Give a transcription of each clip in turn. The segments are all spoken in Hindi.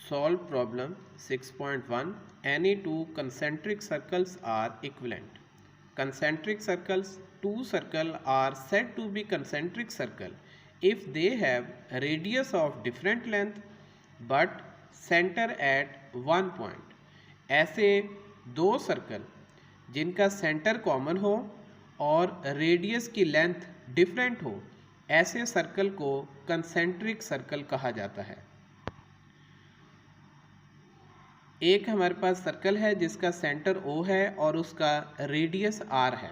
Solve problem 6.1. Any two concentric circles are equivalent. Concentric circles, two circles are said to be concentric circle if they have radius of different length but center at one point. ऐसे दो सर्कल जिनका सेंटर कॉमन हो और रेडियस की लेंथ डिफरेंट हो, ऐसे सर्कल को कंसेंट्रिक सर्कल कहा जाता है। एक हमारे पास सर्कल है जिसका सेंटर O है और उसका रेडियस R है,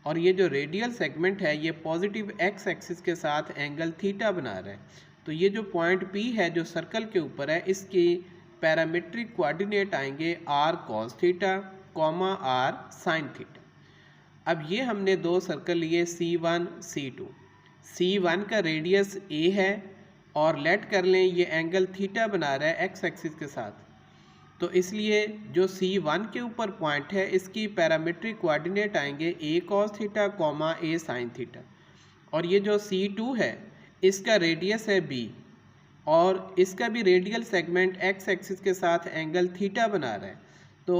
और ये जो रेडियल सेगमेंट है ये पॉजिटिव x एक्सिस के साथ एंगल थीटा बना रहा है। तो ये जो पॉइंट P है जो सर्कल के ऊपर है, इसकी पैरामीट्रिक कोऑर्डिनेट आएंगे r cos theta, r sin theta. अब ये हमने दो सर्कल लिए C1 C2। C1 का रेडियस A है और लेट कर लें ये एंगल थीटा बना रहा है x एक्सिस के साथ, तो इसलिए जो C1 के ऊपर पॉइंट है इसकी पैरामीट्रिक कोऑर्डिनेट आएंगे a cos theta, a sin theta. और ये जो C2 है इसका रेडियस है b और इसका भी रेडियल सेगमेंट x एक्सिस के साथ एंगल थीटा बना रहा है। तो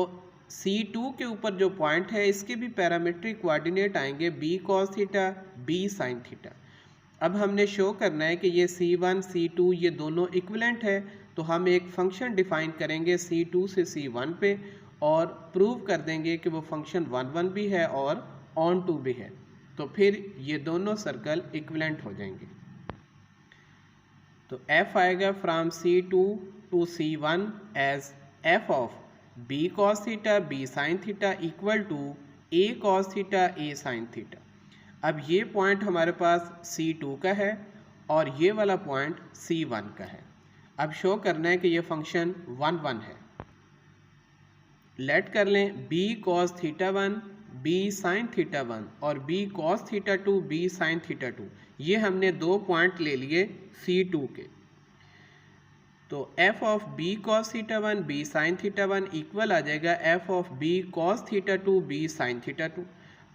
C2 के ऊपर जो पॉइंट है इसके भी पैरामीट्रिक कोऑर्डिनेट आएंगे b cos theta, b sin theta. अब हमने शो करना है कि ये C1 C2 ये दोनों इक्विवेलेंट है, तो हम एक फंक्शन डिफाइन करेंगे C2 से C1 पे और प्रूव कर देंगे कि वो फंक्शन 1 भी है और ऑन टू भी है। तो फिर ये दोनों सर्कल इक्विवेलेंट हो जाएंगे। तो f आएगा from C2 to C1 as f of b cos theta, b sin theta equal to a cos theta, a sin theta. अब ये पॉइंट हमारे पास C2 का है और ये वाला पॉइंट C1 का है। अब शो करना है कि ये फंक्शन 1 है। लेट कर लें b cos theta 1, b sin theta 1 और b cos theta 2, b sin theta 2। ये हमने दो पॉइंट ले लिए C2 के। तो f of b cos theta 1, b sin theta 1 equal आ जाएगा f of b cos theta 2, b sin theta 2।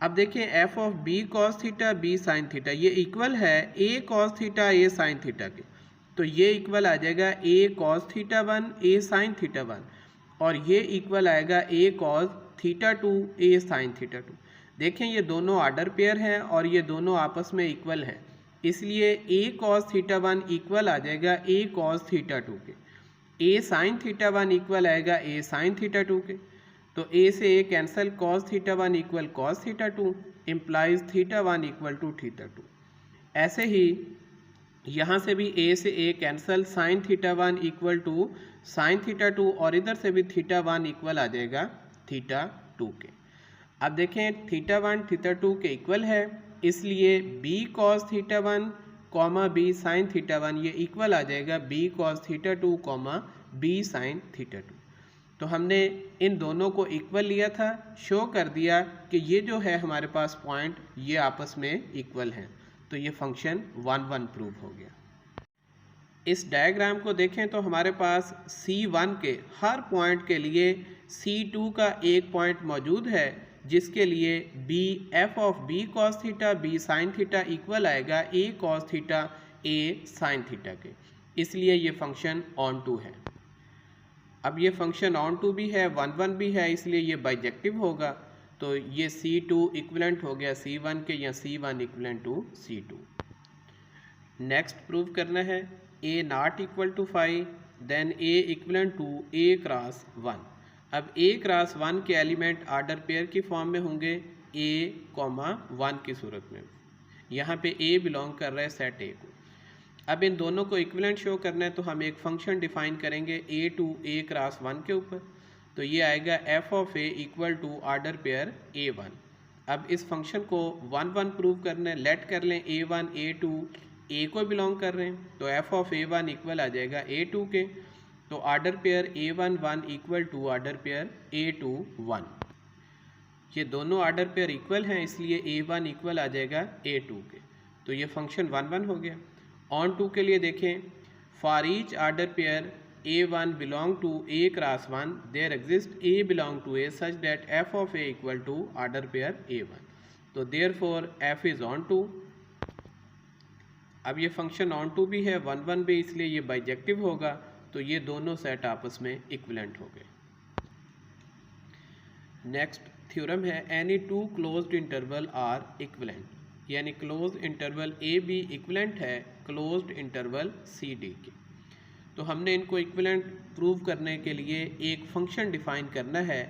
अब देखिए f of b cos theta, b sin theta ये इक्वल है a cos theta, a sin theta के। तो ये इक्वल आ जाएगा a cos theta 1, a sin theta 1 और ये इक्वल आएगा a cos theta 2, a sin theta 2। देखें ये दोनों ऑर्डर पेयर हैं और ये दोनों आपस में इक्वल हैं, इसलिए a cos थीटा 1 इक्वल आ जाएगा a cos थीटा 2 के। a sin थीटा 1 इक्वल आएगा a sin थीटा 2 के। तो a से a cancel, cos theta 1 equal cos theta 2 implies theta 1 equal to theta 2। ऐसे ही यहाँ से भी a से a cancel, sine theta 1 equal to sine theta 2 और इधर से भी थीटा 1 इक्वल आ जाएगा थीटा 2 के। अब देखें थीटा 1 थीटा 2 के इक्वल है, इसलिए b cos theta 1 b sin theta 1 ये इक्वल आ जाएगा b cos theta 2 b sin theta 2। तो हमने इन दोनों को इक्वल लिया था, शो कर दिया कि ये जो है हमारे पास पॉइंट ये आपस में इक्वल हैं, तो ये फंक्शन 1 प्रूव हो गया। इस डायग्राम को देखें तो हमारे पास C1 के हर पॉइंट के लिए C2 का एक पॉइंट मौजूद है जिसके लिए b f of b cos theta, b sin theta equal आएगा a cos theta, a sin theta के, इसलिए ये फंक्शन ऑन टू है। अब ये फंक्शन ऑन टू भी है, 1 भी है, इसलिए ये बाइजेक्टिव होगा। तो ये C2 इक्विवेलेंट हो गया C1 के या C1 equivalent to C2। Next prove करना है a not equal to 5, then a equivalent to a cross 1। अब a क्रॉस 1 के एलिमेंट ऑर्डर पेयर की फॉर्म में होंगे a, 1 की सूरत में। यहाँ पे a बिलोंग कर रहा है सेट a को। अब इन दोनों को इक्विवेलेंट शो करना है तो हम एक फंक्शन डिफाइन करेंगे a टू a क्रॉस 1 के ऊपर। तो ये आएगा f of a equal to order pair a1। अब इस फंक्शन को 1 प्रूव करना है, लेट कर लें a1 a2 a को बिलोंग कर रहे हैं, तो f ऑफ a1 इक्वल आ जाएगा a2 के। तो order pair a1 1 equal to order pair a2 1। ये दोनों ऑर्डर पेयर इक्वल हैं, इसलिए a1 इक्वल आ जाएगा a2 के। तो ये फंक्शन 1 हो गया। ऑन टू के लिए देखें, for each order pair a1 belong to a cross 1 there exists a belong to a such that f of a equal to order pair a1। तो therefore f is on to। अब ये फंक्शन ऑन टू भी है, 1 भी, इसलिए ये बाइजेक्टिव होगा। तो ये दोनों सेट आपस में इक्विवेलेंट हो गए। नेक्स्ट थ्योरम है any two closed interval are equivalent, यानी close interval A B equivalent है क्लोज्ड इंटरवल सी डी के। तो हमने इनको इक्विवेलेंट प्रूव करने के लिए एक फंक्शन डिफाइन करना है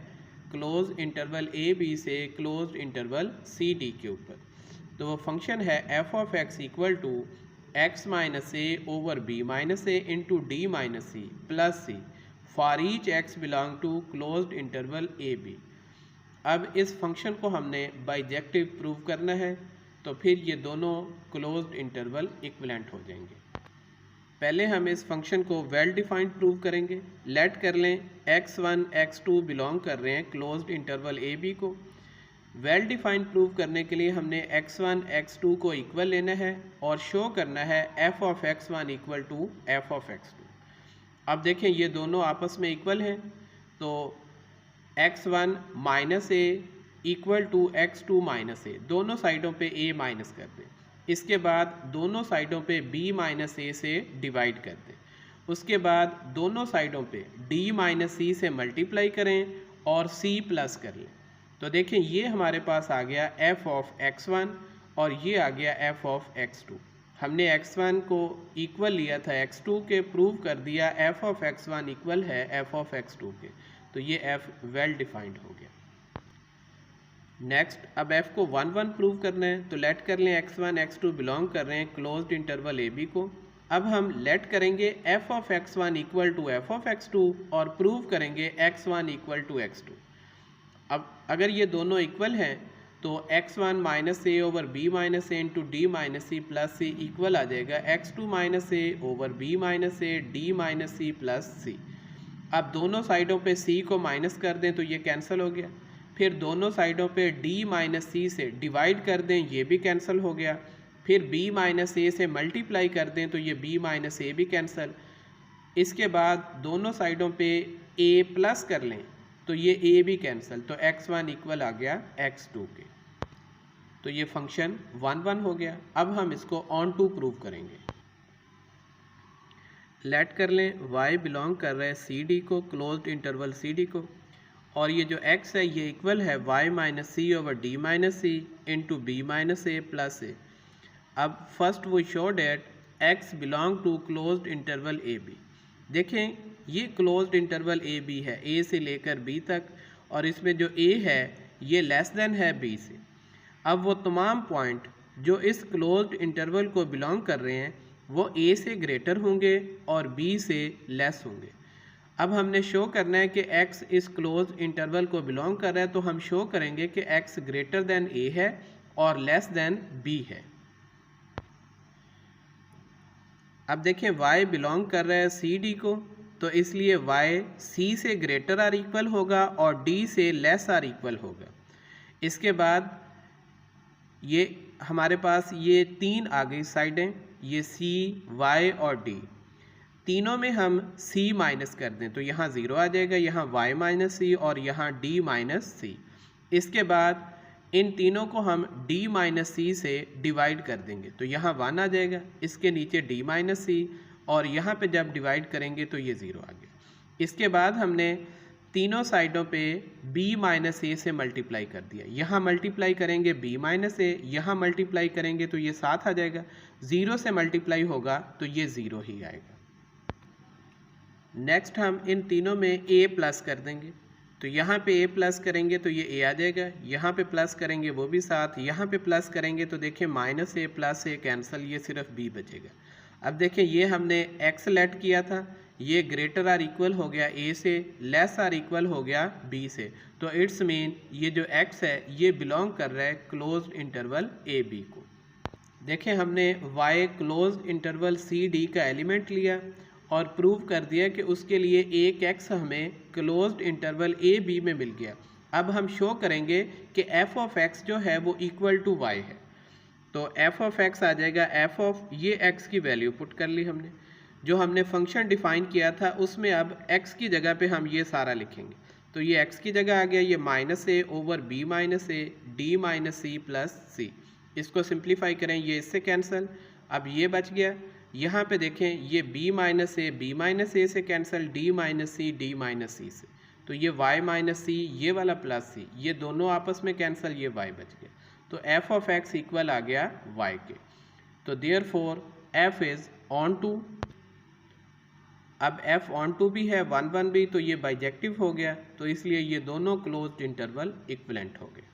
क्लोज इंटरवल ए बी से क्लोज्ड इंटरवल सी डी के ऊपर। तो वो फंक्शन है F of X equal to X minus A over B minus A into D minus C plus C for each X belong to closed interval A B. अब इस फंक्शन को हमने बाइजेक्टिव प्रूव करना है, तो फिर ये दोनों क्लोज्ड इंटरवल इक्विवेलेंट हो जाएंगे। पहले हम इस फंक्शन को वेल डिफाइंड प्रूव करेंगे। लेट कर लें x1 x2 बिलोंग कर रहे हैं क्लोज्ड इंटरवल ए बी को। वेल डिफाइंड प्रूव करने के लिए हमने x1 x2 को इक्वल लेना है और शो करना है f of x1 equal to f of x2। अब देखें ये दोनों आपस में इक्वल हैं, तो x1 minus A equal to x2 minus A, दोनों साइडों पे a माइनस कर दें। इसके बाद दोनों साइडों पे b माइनस ए से डिवाइड कर दें। उसके बाद दोनों साइडों पे d माइनस सी से मल्टीप्लाई करें और c प्लस कर लें। तो देखें ये हमारे पास आ गया f ऑफ x1 और ये आ गया f ऑफ x2। हमने x1 को इक्वल लिया था x2 के, प्रूव कर दिया f ऑफ x1 इक्वल है f ऑफ x2 के, तो ये f वेल डिफाइंड हो गया। नेक्स्ट अब f को 1 1 प्रूव करना है, तो लेट कर लें x1 x2 बिलोंग कर रहे हैं क्लोज्ड इंटरवल ए बी को। अब हम लेट करेंगे f of x1 equal to f of x2 और प्रूव करेंगे x1 इक्वल टू x2। अब अगर ये दोनों इक्वल हैं तो x1 minus A over B minus A into D minus C plus C equal आ जाएगा x2 minus A over B minus A D minus C plus C. अब दोनों साइडों पे c को माइनस कर दें तो ये कैंसिल हो गया। फिर दोनों साइडों पे d माइनस सी से डिवाइड कर दें, ये भी कैंसिल हो गया। फिर b माइनस ए से मल्टीप्लाई कर दें तो ये b माइनस ए भी कैंसिल। इसके बाद दोनों साइडों पे a प्लस कर लें तो ये a भी कैंसिल, तो x1 इक्वल आ गया x2 के। तो ये फंक्शन 1 1 हो गया। अब हम इसको ऑन टू प्रूव करेंगे। लेट कर लें y बिलोंग कर रहा है सी डी को, क्लोज्ड इंटरवल सी डी को, और ये जो x है ये इक्वल है y minus C over D minus C into B minus A plus A. अब फर्स्ट वो show that x belong to closed interval A B. देखें ये क्लोज्ड इंटरवल ए बी है, a से लेकर b तक, और इसमें जो a है ये लेस देन है b से। अब वो तमाम पॉइंट जो इस क्लोज्ड इंटरवल को बिलोंग कर रहे हैं वो a से ग्रेटर होंगे और b से लेस होंगे। अब हमने शो करना है कि x इस क्लोज इंटरवल को बिलोंग कर रहा है, तो हम शो करेंगे कि x ग्रेटर देन a है और लेस देन b है। अब देखें y बिलोंग कर रहा है सी डी को, तो इसलिए y c से ग्रेटर आर इक्वल होगा और d से लेस आर इक्वल होगा। इसके बाद ये हमारे पास ये तीन आ गई साइडें, ये c y और d, तीनों में हम c माइनस कर दें तो यहाँ 0 आ जाएगा, यहाँ y माइनस सी और यहाँ d माइनस सी। इसके बाद इन तीनों को हम d माइनस सी से डिवाइड कर देंगे तो यहाँ 1 आ जाएगा, इसके नीचे d माइनस सी और यहाँ पे जब डिवाइड करेंगे तो ये 0 आ गया। इसके बाद हमने तीनों साइडों पे b माइनस ए से मल्टीप्लाई कर दिया, यहाँ मल्टीप्लाई करेंगे b माइनस ए, यहाँ मल्टीप्लाई करेंगे तो ये 7 आ जाएगा, 0 से मल्टीप्लाई होगा तो ये 0 ही आएगा। नेक्स्ट हम इन तीनों में a प्लस कर देंगे, तो यहाँ पे a प्लस करेंगे तो ये a आ जाएगा, यहाँ पे प्लस करेंगे वो भी 7, यहाँ पे प्लस करेंगे तो देखिए minus a plus a cancel, ये सिर्फ b बचेगा। अब देखें ये हमने x लेट किया था, ये ग्रेटर आर इक्वल हो गया a से, लेस आर इक्वल हो गया b से, तो इट्स मीन ये जो x है ये बिलोंग कर रहा है क्लोज्ड इंटरवल ए बी को। देखें हमने y closed interval C D का एलिमेंट लिया और प्रूव कर दिया कि उसके लिए एक x हमें क्लोज्ड इंटरवल ए बी में मिल गया। अब हम शो करेंगे कि f ऑफ x जो है वो इक्वल टू y है, तो f ऑफ x आ जाएगा f ऑफ, ये x की वैल्यू पुट कर ली हमने, जो हमने फंक्शन डिफाइन किया था उसमें अब x की जगह पे हम ये सारा लिखेंगे, तो ये x की जगह आ गया ये minus A over B minus A D minus C plus C. इसको सिंप्लीफाई करें, ये इससे कैंसिल, अब ये बच गया, यहाँ पे देखें ये b माइनस ए से कैंसिल, d माइनस सी से, तो ये y माइनस सी, ये वाला प्लस सी, ये दोनों आपस में कैंसिल, ये y बच गया। तो f ऑफ x इक्वल आ गया y के। तो therefore f is onto, अब f ऑन टू भी है 1 1 भी, तो ये बाइजेक्टिव हो गया, तो इसलिए ये दोनों क्लोज्ड इंटरवल इक्विवेलेंट हो गए।